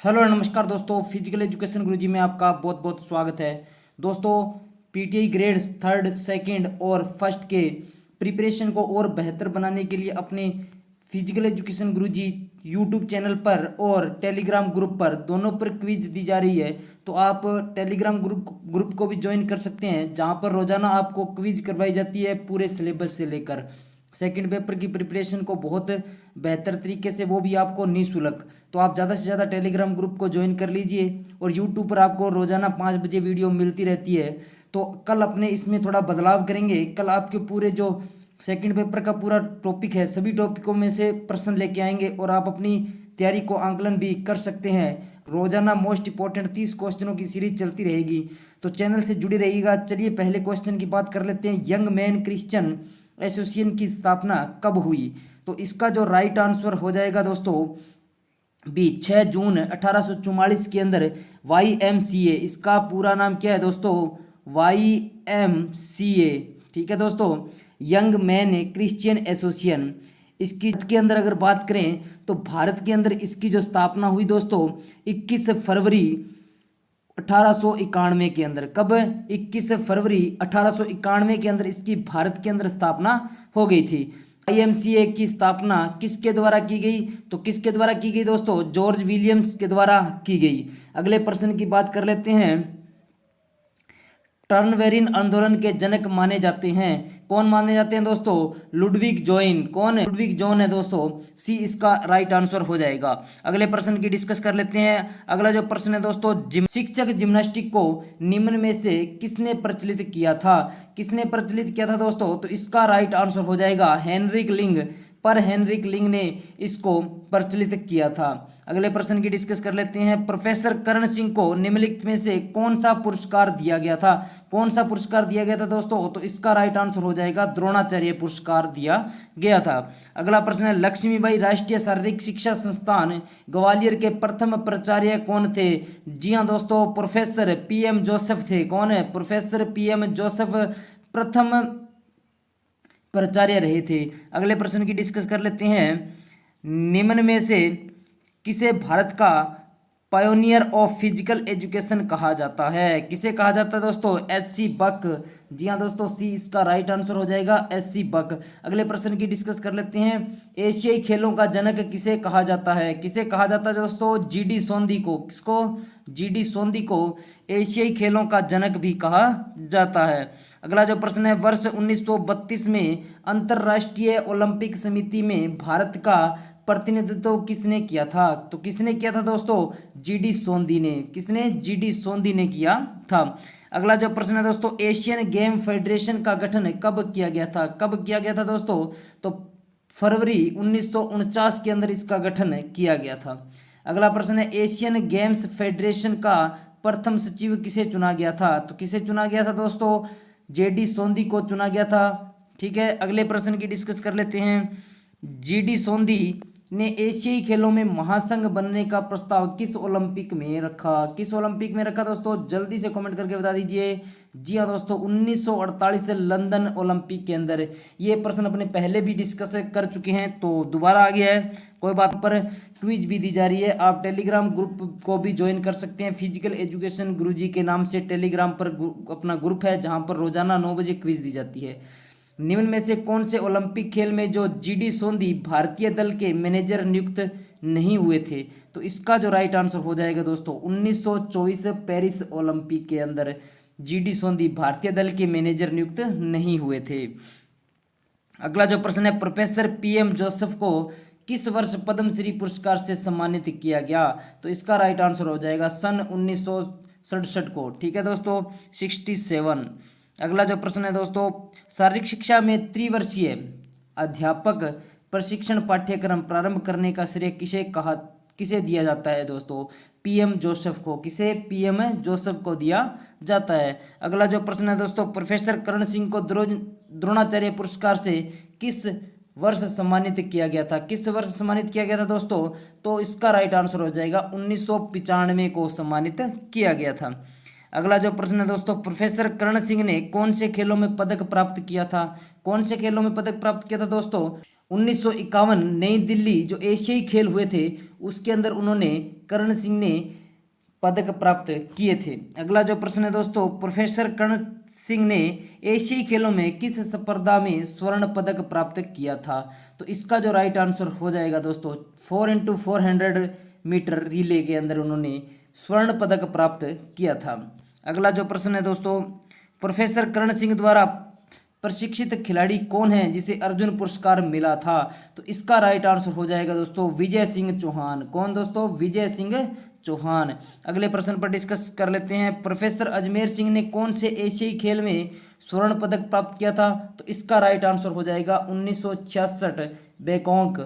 Hello नमस्कार दोस्तों, physical education गुरुजी में आपका बहुत बहुत स्वागत है। दोस्तों, पीटीआई ग्रेड थर्ड, सेकंड और फर्स्ट के प्रिपरेशन को और बेहतर बनाने के लिए अपने फिजिकल एजुकेशन गुरुजी यूट्यूब चैनल पर और टेलीग्राम ग्रुप पर दोनों पर क्विज दी जा रही है। तो आप टेलीग्राम ग्रुप को भी ज्वाइन कर सकते हैं, जहां पर रोजाना आपको क्विज करवाई जाती है पूरे सिलेबस से लेकर सेकंड पेपर की प्रिपरेशन को बहुत बेहतर तरीके से, वो भी आपको निःशुल्क। तो आप ज़्यादा से ज़्यादा टेलीग्राम ग्रुप को ज्वाइन कर लीजिए और यूट्यूब पर आपको रोज़ाना 5 बजे वीडियो मिलती रहती है। तो कल अपने इसमें थोड़ा बदलाव करेंगे। कल आपके पूरे जो सेकंड पेपर का पूरा टॉपिक है, सभी टॉपिकों में से प्रश्न लेके आएंगे और आप अपनी तैयारी को आंकलन भी कर सकते हैं। रोजाना मोस्ट इंपॉर्टेंट 30 क्वेश्चनों की सीरीज चलती रहेगी, तो चैनल से जुड़े रहिएगा। चलिए पहले क्वेश्चन की बात कर लेते हैं। यंग मैन क्रिश्चियन एसोसिएशन की स्थापना कब हुई? तो इसका जो राइट आंसर हो जाएगा दोस्तों बी, 6 जून 1844 के अंदर YMCA। इसका पूरा नाम क्या है दोस्तों? YMCA। ठीक है दोस्तों, यंग मैन क्रिश्चियन एसोसिएशन। इसकी के अंदर अगर बात करें तो भारत के अंदर इसकी जो स्थापना हुई दोस्तों 21 फरवरी 1891 के अंदर। कब? 21 फरवरी 1891 के अंदर इसकी भारत के अंदर स्थापना हो गई थी। आईएमसीए की स्थापना किसके द्वारा की गई? तो किसके द्वारा की गई दोस्तों? जॉर्ज विलियम्स के द्वारा की गई। अगले प्रश्न की बात कर लेते हैं। टर्नवेरिन आंदोलन के जनक माने जाते हैं। कौन माने जाते हैं दोस्तों? Ludwig join. कौन है? लुडविग जोन है दोस्तों। सी इसका राइट आंसर हो जाएगा। अगले प्रश्न की डिस्कस कर लेते हैं। अगला जो प्रश्न है दोस्तों, शिक्षक जिम्नास्टिक को निम्न में से किसने प्रचलित किया था? किसने प्रचलित किया था दोस्तों? तो इसका राइट आंसर हो जाएगा हेनरिक लिंग। पर हेनरिक लिंग ने इसको प्रचलित किया था। अगले प्रश्न की डिस्कस कर लेते हैं। प्रोफेसर करण सिंह को निम्नलिखित में से कौन सा पुरस्कार दिया गया था? कौन सा पुरस्कार दिया गया था दोस्तों? तो इसका राइट आंसर हो जाएगा द्रोणाचार्य पुरस्कार दिया गया था। अगला प्रश्न है, लक्ष्मीबाई राष्ट्रीय शारीरिक शिक्षा संस्थान ग्वालियर के प्रथम प्राचार्य कौन थे? जी हाँ दोस्तों, प्रोफेसर PM जोसेफ थे। कौन है? प्रोफेसर PM जोसेफ प्रथम प्राचार्य रहे थे। अगले प्रश्न की डिस्कस कर लेते हैं। निम्न में से किसे भारत का पायोनियर ऑफ फिजिकल एजुकेशन कहा जाता है? किसे कहा जाता है दोस्तों? SC बक। जी हाँ दोस्तों, सी इसका राइट आंसर हो जाएगा SC बक। अगले प्रश्न की डिस्कस कर लेते हैं। एशियाई खेलों का जनक किसे कहा जाता है? किसे कहा जाता है दोस्तों? GD सोंधी को। किसको? GD सोंधी को एशियाई खेलों का जनक भी कहा जाता है। अगला जो प्रश्न है, वर्ष 1932 में अंतरराष्ट्रीय ओलंपिक समिति में भारत का प्रतिनिधित्व किसने किया था? तो किसने किया था दोस्तों? GD सोंधी ने। किसने? GD सोंधी ने किया था। अगला जो प्रश्न है दोस्तों, एशियन गेम फेडरेशन का गठन कब किया गया था? कब किया गया था दोस्तों? तो फरवरी 1949 के अंदर इसका गठन किया गया था। अगला प्रश्न है, एशियन गेम्स फेडरेशन का प्रथम सचिव किसे चुना गया था? तो किसे चुना गया था दोस्तों? JD सोंधी को चुना गया था। ठीक है, अगले प्रश्न की डिस्कस कर लेते हैं। GD सोंधी ने एशियाई खेलों में महासंघ बनने का प्रस्ताव किस ओलंपिक में रखा? किस ओलंपिक में रखा दोस्तों? जल्दी से कमेंट करके बता दीजिए। जी हाँ दोस्तों, 1948 लंदन ओलंपिक के अंदर। ये प्रश्न अपने पहले भी डिस्कस कर चुके हैं, तो दोबारा आ गया है। कोई बात पर क्विज भी दी जा रही है। आप टेलीग्राम ग्रुप को भी ज्वाइन कर सकते हैं। फिजिकल एजुकेशन गुरुजी के नाम से टेलीग्राम पर अपना ग्रुप है, जहाँ पर रोजाना 9 बजे क्विज दी जाती है। निम्न में से कौन से ओलंपिक खेल में जो GD सोंधी भारतीय दल के मैनेजर नियुक्त नहीं हुए थे? तो इसका जो राइट आंसर हो जाएगा दोस्तों 1924 पेरिस ओलंपिक के अंदर GD सोंधी भारतीय दल के मैनेजर नियुक्त नहीं हुए थे। अगला जो प्रश्न है, प्रोफेसर PM जोसेफ को किस वर्ष पद्मश्री पुरस्कार से सम्मानित किया गया? तो इसका राइट आंसर हो जाएगा सन 1967 को। ठीक है दोस्तों, 67। अगला जो प्रश्न है दोस्तों, शारीरिक शिक्षा में त्रिवर्षीय अध्यापक प्रशिक्षण पाठ्यक्रम प्रारंभ करने का श्रेय किसे दिया जाता है दोस्तों? PM जोसेफ को। किसे? PM जोसेफ को दिया जाता है। अगला जो प्रश्न है दोस्तों, प्रोफेसर करण सिंह को द्रोणाचार्य पुरस्कार से किस वर्ष सम्मानित किया गया था? किस वर्ष सम्मानित किया गया था दोस्तों? तो इसका राइट आंसर हो जाएगा 1995 को सम्मानित किया गया था। अगला जो प्रश्न है दोस्तों, प्रोफेसर करण सिंह ने कौन से खेलों में पदक प्राप्त किया था? कौन से खेलों में पदक प्राप्त किया था दोस्तों? 1951 नई दिल्ली जो एशियाई खेल हुए थे उसके अंदर उन्होंने करण सिंह ने पदक प्राप्त किए थे। अगला जो प्रश्न है दोस्तों, प्रोफेसर करण सिंह ने एशियाई खेलों में किस स्पर्धा में स्वर्ण पदक प्राप्त किया था? तो इसका जो राइट आंसर हो जाएगा दोस्तों 4x400 मीटर रिले के अंदर उन्होंने स्वर्ण पदक प्राप्त किया था। अगला जो प्रश्न है दोस्तों, प्रोफेसर करण सिंह द्वारा प्रशिक्षित खिलाड़ी कौन है जिसे अर्जुन पुरस्कार मिला था? तो इसका राइट आंसर हो जाएगा दोस्तों विजय सिंह चौहान। कौन दोस्तों? विजय सिंह चौहान। अगले प्रश्न पर डिस्कस कर लेते हैं, प्रोफेसर अजमेर सिंह ने कौन से एशियाई खेल में स्वर्ण पदक प्राप्त किया था? तो इसका राइट आंसर हो जाएगा 1966 बैंकॉक।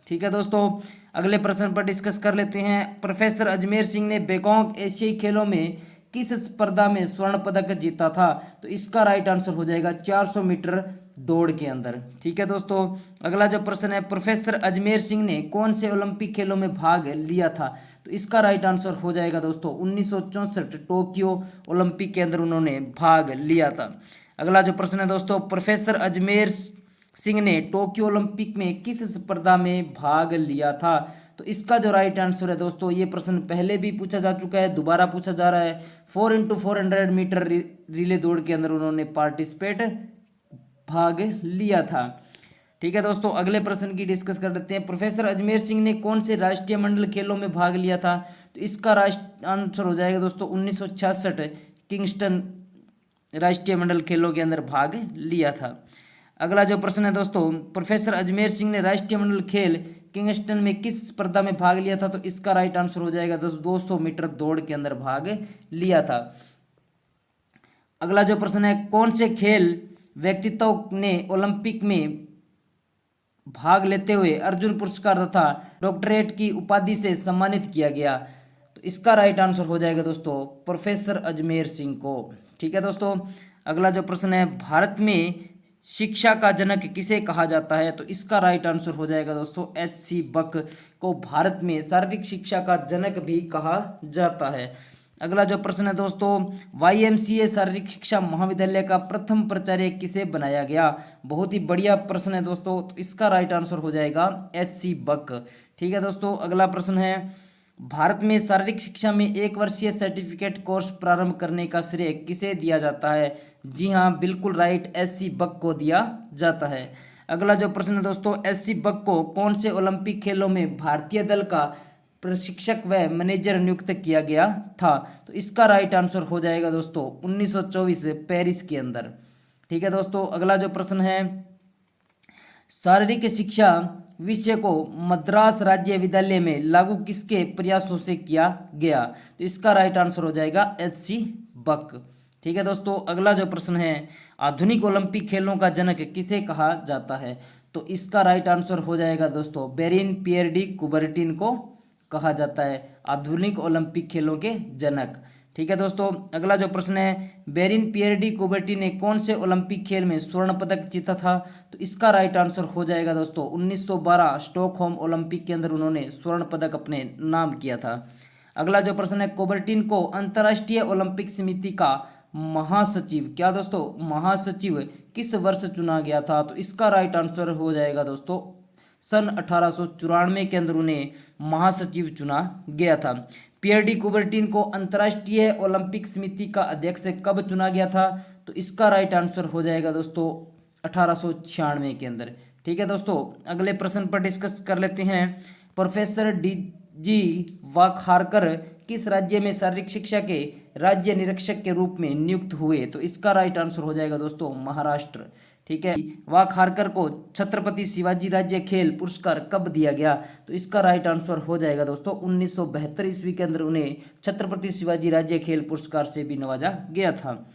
ठीक है दोस्तों, अगले प्रश्न पर डिस्कस कर लेते हैं, प्रोफेसर अजमेर सिंह ने बैंकॉक एशियाई खेलों में किस स्पर्धा में स्वर्ण पदक जीता था? तो इसका राइट आंसर हो जाएगा 400 मीटर दौड़ के अंदर। ठीक है दोस्तों, अगला जो प्रश्न है, प्रोफेसर अजमेर सिंह ने कौन से ओलंपिक खेलों में भाग लिया था? तो इसका राइट आंसर हो जाएगा दोस्तों 1964 टोक्यो ओलंपिक के अंदर उन्होंने भाग लिया था। अगला जो प्रश्न है दोस्तों, प्रोफेसर अजमेर सिंह ने टोक्यो ओलंपिक में किस स्पर्धा में भाग लिया था? तो इसका जो राइट आंसर है दोस्तों, ये प्रश्न पहले भी पूछा जा चुका है, दोबारा पूछा जा रहा है। 4x400 मीटर रिले दौड़ के अंदर उन्होंने पार्टिसिपेट भाग लिया था। ठीक है दोस्तों, अगले प्रश्न की डिस्कस कर लेते हैं, प्रोफेसर अजमेर सिंह ने कौन से राष्ट्रीय मंडल खेलों में भाग लिया था? तो इसका आंसर हो जाएगा दोस्तों 1966 किंगस्टन राष्ट्रीय मंडल खेलों के अंदर भाग लिया था। अगला जो प्रश्न है दोस्तों, प्रोफेसर अजमेर सिंह ने राष्ट्रीय मंडल खेल किंगस्टन में किस स्पर्धा में भाग लिया था? तो इसका राइट आंसर हो जाएगा दोस्तों 200 मीटर दौड़ के अंदर भाग लिया था। अगला जो प्रश्न है, कौन से खेल व्यक्तित्व ने ओलंपिक में भाग लेते हुए अर्जुन पुरस्कार तथा डॉक्टरेट की उपाधि से सम्मानित किया गया? तो इसका राइट आंसर हो जाएगा दोस्तों प्रोफेसर अजमेर सिंह को। ठीक है दोस्तों, अगला जो प्रश्न है, भारत में शिक्षा का जनक किसे कहा जाता है? तो इसका राइट आंसर हो जाएगा दोस्तों H.C. बक को भारत में शारीरिक शिक्षा का जनक भी कहा जाता है। अगला जो प्रश्न है दोस्तों, YMCA शारीरिक शिक्षा महाविद्यालय का प्रथम प्राचार्य किसे बनाया गया? बहुत ही बढ़िया प्रश्न है दोस्तों, तो इसका राइट आंसर हो जाएगा H.C. बक। ठीक है दोस्तों, अगला प्रश्न है, भारत में शारीरिक शिक्षा में 1 वर्षीय सर्टिफिकेट कोर्स प्रारंभ करने का श्रेय किसे दिया जाता है? जी हाँ, बिल्कुल राइट, H.C. बक को दिया जाता है। अगला जो प्रश्न है दोस्तों, H.C. बक को कौन से ओलंपिक खेलों में भारतीय दल का प्रशिक्षक व मैनेजर नियुक्त किया गया था? तो इसका राइट आंसर हो जाएगा दोस्तों 1924 पेरिस के अंदर। ठीक है दोस्तों, अगला जो प्रश्न है, शारीरिक शिक्षा विषय को मद्रास राज्य विद्यालय में लागू किसके प्रयासों से किया गया? तो इसका राइट आंसर हो जाएगा H.C. बक। ठीक है दोस्तों, अगला जो प्रश्न है, आधुनिक ओलंपिक खेलों का जनक किसे कहा जाता है? तो इसका राइट आंसर हो जाएगा दोस्तों बेरिन पियर डी कुबर्टिन को कहा जाता है आधुनिक ओलंपिक खेलों के जनक। ठीक है दोस्तों, अगला जो प्रश्न है, बेरिन पियर डी कुबर्टिन ने कौन से ओलंपिक खेल में स्वर्ण पदक जीता था? तो इसका राइट आंसर हो जाएगा दोस्तों 1912 स्टॉकहोम ओलंपिक के अंदर उन्होंने स्वर्ण पदक अपने नाम किया था। अगला जो प्रश्न है, कुबर्टिन को अंतर्राष्ट्रीय ओलंपिक समिति का महासचिव, क्या दोस्तों, महासचिव किस वर्ष चुना गया था? तो इसका राइट आंसर हो जाएगा दोस्तों सन 1894 के अंदर उन्हें महासचिव चुना गया था। पियर डी कुबर्टिन को अंतर्राष्ट्रीय ओलंपिक समिति का अध्यक्ष कब चुना गया था? तो इसका राइट आंसर हो जाएगा दोस्तों 1896 के अंदर। ठीक है दोस्तों, अगले प्रश्न पर डिस्कस कर लेते हैं, प्रोफेसर D.G. वाखारकर किस राज्य में शारीरिक शिक्षा के राज्य निरीक्षक के रूप में नियुक्त हुए? तो इसका राइट आंसर हो जाएगा दोस्तों महाराष्ट्र। ठीक है, वाखारकर को छत्रपति शिवाजी राज्य खेल पुरस्कार कब दिया गया? तो इसका राइट आंसर हो जाएगा दोस्तों 1972 ईस्वी के अंदर उन्हें छत्रपति शिवाजी राज्य खेल पुरस्कार से भी नवाजा गया था।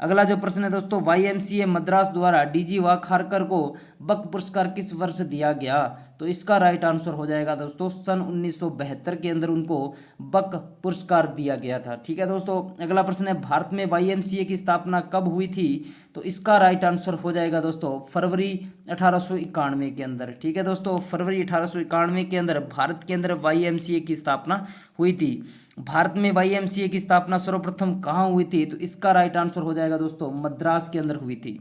अगला जो प्रश्न है दोस्तों, YMCA मद्रास द्वारा D.G. वाखारकर को बक पुरस्कार किस वर्ष दिया गया? तो इसका राइट आंसर हो जाएगा दोस्तों सन 1972 के अंदर उनको बक पुरस्कार दिया गया था। ठीक है दोस्तों, अगला प्रश्न है, भारत में YMCA की स्थापना कब हुई थी? तो इसका राइट आंसर हो जाएगा दोस्तों फरवरी 1891 के अंदर। ठीक है दोस्तों, फरवरी 1891 के अंदर भारत के अंदर YMCA की स्थापना हुई थी। भारत में YMCA की स्थापना सर्वप्रथम कहाँ हुई थी? तो इसका राइट आंसर हो जाएगा दोस्तों मद्रास के अंदर हुई थी।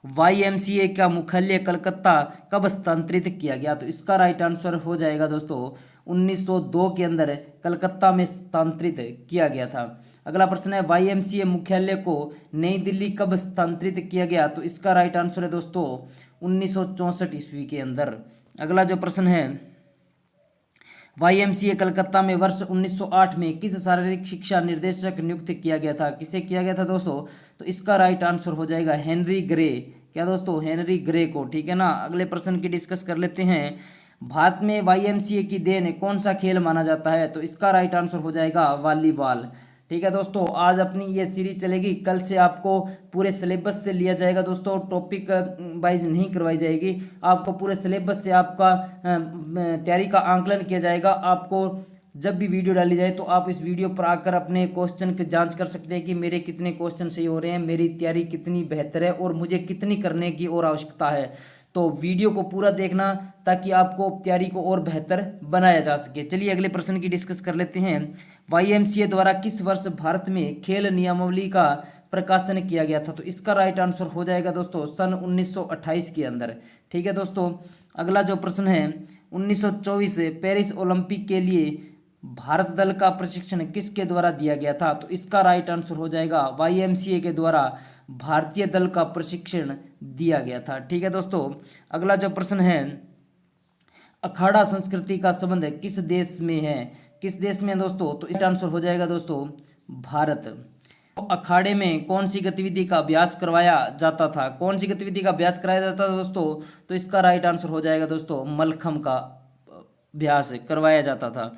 YMCA का मुख्यालय कलकत्ता कब स्थानांतरित किया गया? तो इसका राइट आंसर हो जाएगा दोस्तों 1902 के अंदर कलकत्ता में स्थानांतरित किया गया था। अगला प्रश्न है YMCA मुख्यालय को नई दिल्ली कब स्थानांतरित किया गया? तो इसका राइट आंसर है दोस्तों 1964 ईस्वी के अंदर। अगला जो प्रश्न है YMCA कलकत्ता में वर्ष 1908 में किस शारीरिक शिक्षा निर्देशक नियुक्त किया गया था? किसे किया गया था दोस्तों? तो इसका राइट आंसर हो जाएगा हेनरी ग्रे। क्या दोस्तों? हेनरी ग्रे को। ठीक है ना। अगले प्रश्न की डिस्कस कर लेते हैं। भारत में YMCA की देन कौन सा खेल माना जाता है? तो इसका राइट आंसर हो जाएगा वॉलीबॉल। ठीक है दोस्तों, आज अपनी ये सीरीज चलेगी। कल से आपको पूरे सिलेबस से लिया जाएगा दोस्तों, टॉपिक वाइज नहीं करवाई जाएगी। आपको पूरे सिलेबस से आपका तैयारी का आंकलन किया जाएगा। आपको जब भी वीडियो डाली जाए तो आप इस वीडियो पर आकर अपने क्वेश्चन की जांच कर सकते हैं कि मेरे कितने क्वेश्चन सही हो रहे हैं, मेरी तैयारी कितनी बेहतर है और मुझे कितनी करने की और आवश्यकता है। तो वीडियो को पूरा देखना ताकि आपको तैयारी को और बेहतर बनाया जा सके। चलिए अगले प्रश्न की डिस्कस कर लेते हैं। YMCA द्वारा किस वर्ष भारत में खेल नियमावली का प्रकाशन किया गया था? तो इसका राइट आंसर हो जाएगा दोस्तों सन 1928 के अंदर। ठीक है दोस्तों। अगला जो प्रश्न है 1924 पेरिस ओलंपिक के लिए भारत दल का प्रशिक्षण किसके द्वारा दिया गया था? तो इसका राइट आंसर हो जाएगा YMCA के द्वारा भारतीय दल का प्रशिक्षण दिया गया था। ठीक है दोस्तों। अगला जो प्रश्न है अखाड़ा संस्कृति का संबंध किस देश में है? किस देश में है दोस्तों? तो इसका आंसर हो जाएगा दोस्तों भारत। तो अखाड़े में कौन सी गतिविधि का अभ्यास करवाया जाता था? कौन सी गतिविधि का अभ्यास कराया जाता था दोस्तों? तो इसका राइट आंसर हो जाएगा दोस्तों मलखम का अभ्यास करवाया जाता था।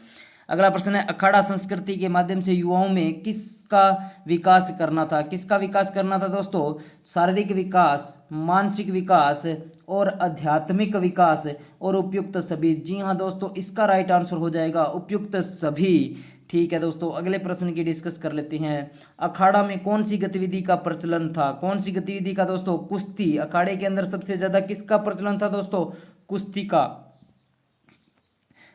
अगला प्रश्न है अखाड़ा संस्कृति के माध्यम से युवाओं में किसका विकास करना था? किसका विकास करना था दोस्तों? शारीरिक विकास, मानसिक विकास और आध्यात्मिक विकास और उपयुक्त सभी। जी हाँ दोस्तों, इसका राइट आंसर हो जाएगा उपयुक्त सभी। ठीक है दोस्तों। अगले प्रश्न की डिस्कस कर लेते हैं। अखाड़ा में कौन सी गतिविधि का प्रचलन था? कौन सी गतिविधि का दोस्तों? कुश्ती। अखाड़े के अंदर सबसे ज्यादा किसका प्रचलन था दोस्तों? कुश्ती का।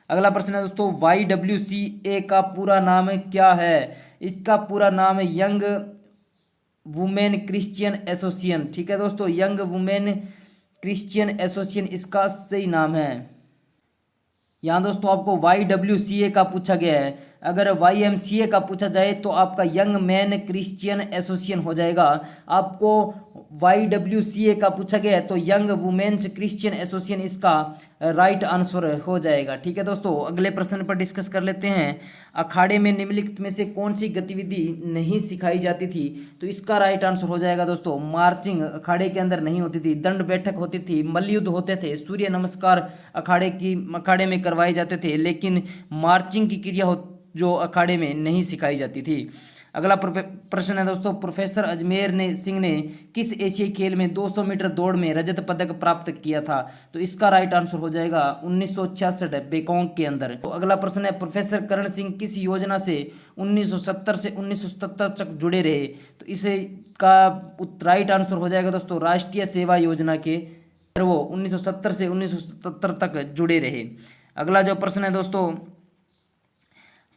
अगला प्रश्न है दोस्तों YWCA का पूरा नाम क्या है? इसका पूरा नाम है यंग वुमेन क्रिश्चियन एसोसिएशन। ठीक है दोस्तों, यंग वुमेन क्रिश्चियन एसोसिएशन इसका सही नाम है। यहाँ दोस्तों आपको YWCA का पूछा गया है। अगर YMCA का पूछा जाए तो आपका यंग मैन क्रिश्चियन एसोसिएशन हो जाएगा। आपको YWCA का पूछा गया है तो यंग वुमेन्स क्रिश्चियन एसोसिएशन इसका राइट आंसर हो जाएगा। ठीक है दोस्तों। अगले प्रश्न पर डिस्कस कर लेते हैं। अखाड़े में निम्नलिखित में से कौन सी गतिविधि नहीं सिखाई जाती थी? तो इसका राइट आंसर हो जाएगा दोस्तों मार्चिंग अखाड़े के अंदर नहीं होती थी। दंड बैठक होती थी, मल्लयुद्ध होते थे, सूर्य नमस्कार अखाड़े में करवाए जाते थे, लेकिन मार्चिंग की क्रिया जो अखाड़े में नहीं सिखाई जाती थी। अगला प्रश्न है दोस्तों प्रोफेसर अजमेर सिंह ने किस एशियाई खेल में 200 मीटर दौड़ में रजत पदक प्राप्त किया था? तो इसका राइट आंसर हो जाएगा 1966 बेकांग के अंदर। तो अगला प्रश्न है प्रोफेसर करण सिंह किस योजना से 1970 से 1977 तक जुड़े रहे? तो इसे का राइट आंसर हो जाएगा दोस्तों राष्ट्रीय सेवा योजना के वो 1970 से 1977 तक जुड़े रहे। अगला जो प्रश्न है दोस्तों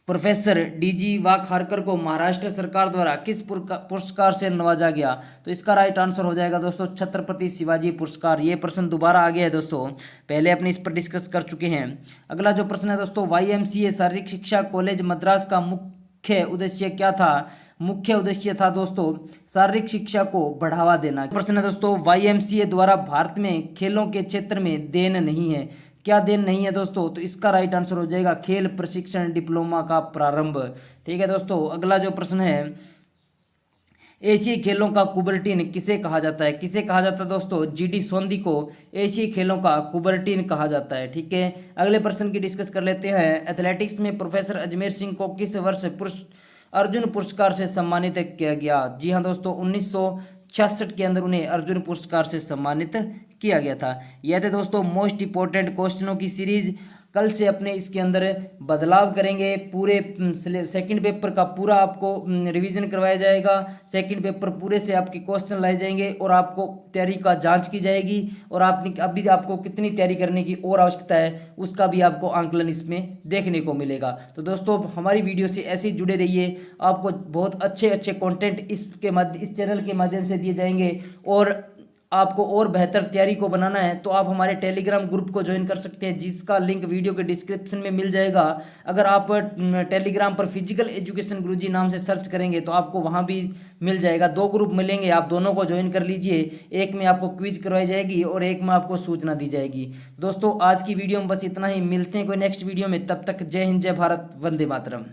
प्रोफेसर DG वाकहारकर को महाराष्ट्र सरकार द्वारा किस पुरस्कार से नवाजा गया? तो इसका राइट आंसर हो जाएगा दोस्तों छत्रपति शिवाजी पुरस्कार। ये प्रश्न दोबारा आ गया है दोस्तों, पहले अपने इस पर डिस्कस कर चुके हैं। अगला जो प्रश्न है दोस्तों YMCA शारीरिक शिक्षा कॉलेज मद्रास का मुख्य उद्देश्य क्या था? मुख्य उद्देश्य था दोस्तों शारीरिक शिक्षा को बढ़ावा देना। प्रश्न है दोस्तों YMCA द्वारा भारत में खेलों के क्षेत्र में देन नहीं है। क्या देन नहीं है दोस्तों? तो इसका राइट आंसर हो जाएगा खेल प्रशिक्षण डिप्लोमा का प्रारंभ। ठीक है दोस्तों। अगला जो प्रश्न है एशियाई खेलों का कुबरटीन किसे कहा जाता है? किसे कहा जाता है दोस्तों? GD सोंदी को एशियाई खेलों का कुबरटीन कहा जाता है। ठीक है। अगले प्रश्न की डिस्कस कर लेते हैं। एथलेटिक्स में प्रोफेसर अजमेर सिंह को किस वर्ष अर्जुन पुरस्कार से सम्मानित किया गया? जी हाँ दोस्तों 1966 के अंदर उन्हें अर्जुन पुरस्कार से सम्मानित किया गया था। यह थे दोस्तों मोस्ट इंपॉर्टेंट क्वेश्चनों की सीरीज। कल से अपने इसके अंदर बदलाव करेंगे। पूरे सेकंड पेपर का पूरा आपको रिवीजन करवाया जाएगा। सेकंड पेपर पूरे से आपके क्वेश्चन लाए जाएंगे और आपको तैयारी का जांच की जाएगी और अभी आपको कितनी तैयारी करने की और आवश्यकता है उसका भी आपको आंकलन इसमें देखने को मिलेगा। तो दोस्तों हमारी वीडियो से ऐसे ही जुड़े रहिए। आपको बहुत अच्छे अच्छे कॉन्टेंट इस चैनल के माध्यम से दिए जाएंगे और आपको और बेहतर तैयारी को बनाना है तो आप हमारे टेलीग्राम ग्रुप को ज्वाइन कर सकते हैं, जिसका लिंक वीडियो के डिस्क्रिप्शन में मिल जाएगा। अगर आप टेलीग्राम पर फिजिकल एजुकेशन गुरुजी नाम से सर्च करेंगे तो आपको वहां भी मिल जाएगा। 2 ग्रुप मिलेंगे, आप दोनों को ज्वाइन कर लीजिए। एक में आपको क्विज करवाई जाएगी और एक में आपको सूचना दी जाएगी। दोस्तों आज की वीडियो में बस इतना ही, मिलते हैं कोई नेक्स्ट वीडियो में, तब तक जय हिंद, जय भारत, वंदे मातरम।